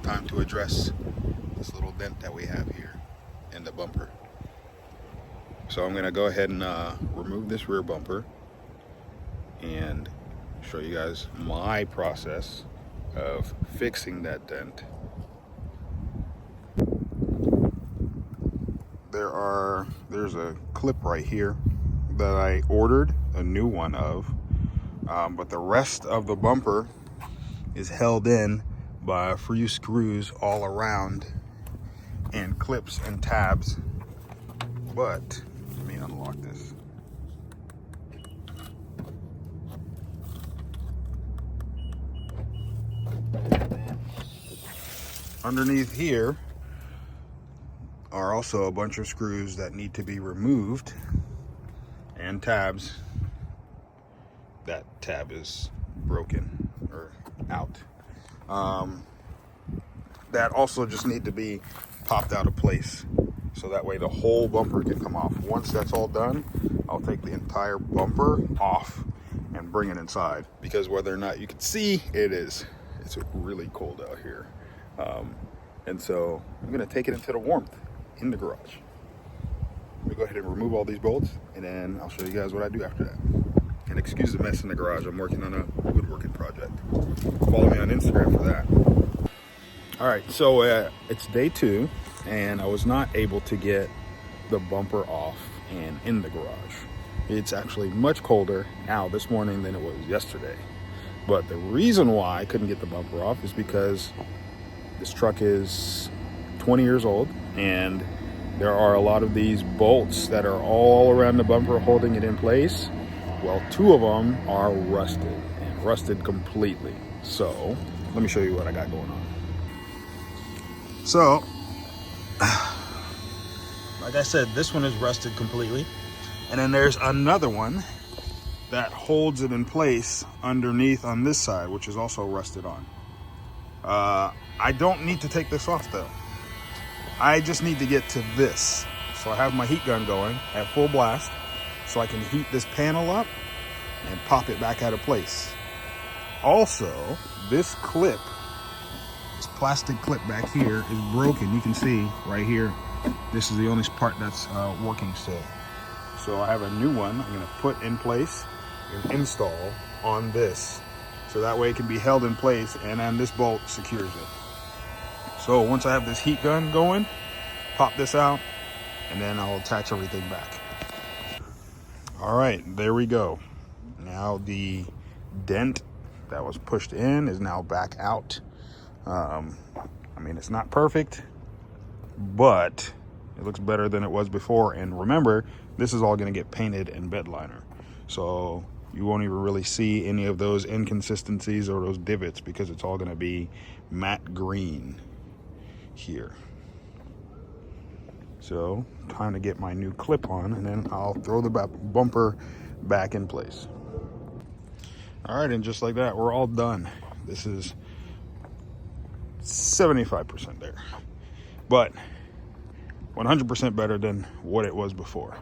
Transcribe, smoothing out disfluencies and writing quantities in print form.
time to address this little dent that we have here in the bumper. So I'm gonna go ahead and remove this rear bumper and show you guys my process of fixing that dent. There's a clip right here that I ordered a new one of, but the rest of the bumper is held in by a few screws all around and clips and tabs. But let me unlock this. Underneath here are also a bunch of screws that need to be removed and tabs. That tab is broken or out. That also just need to be popped out of place, so that way the whole bumper can come off. Once that's all done, I'll take the entire bumper off and bring it inside, because whether or not you can see, it's really cold out here. And so I'm gonna take it into the warmth in the garage. Let me go ahead and remove all these bolts, and then I'll show you guys what I do after that. And excuse the mess in the garage, I'm working on a woodworking project. Follow me on Instagram for that. All right, so it's day 2, and I was not able to get the bumper off and in the garage. It's actually much colder now this morning than it was yesterday. But the reason why I couldn't get the bumper off is because this truck is 20 years old, and there are a lot of these bolts that are all around the bumper holding it in place. Well, 2 of them are rusted completely. So let me show you what I got going on. So, like I said, this one is rusted completely. And then there's another one that holds it in place underneath on this side, which is also rusted on. I don't need to take this off though. I just need to get to this. So I have my heat gun going at full blast, so I can heat this panel up and pop it back out of place. Also, this clip, this plastic clip back here is broken. You can see right here, this is the only part that's working still. So I have a new one I'm gonna put in place and install on this, so that way it can be held in place, and then this bolt secures it. So once I have this heat gun going, pop this out, and then I'll attach everything back. All right, there we go. Now the dent that was pushed in is now back out. I mean, it's not perfect, but it looks better than it was before. And remember, this is all gonna get painted in bed liner. So you won't even really see any of those inconsistencies or those divots, because it's all gonna be matte green here. So time to get my new clip on, and then I'll throw the bumper back in place. All right, and just like that, we're all done. This is 75% there, but 100% better than what it was before.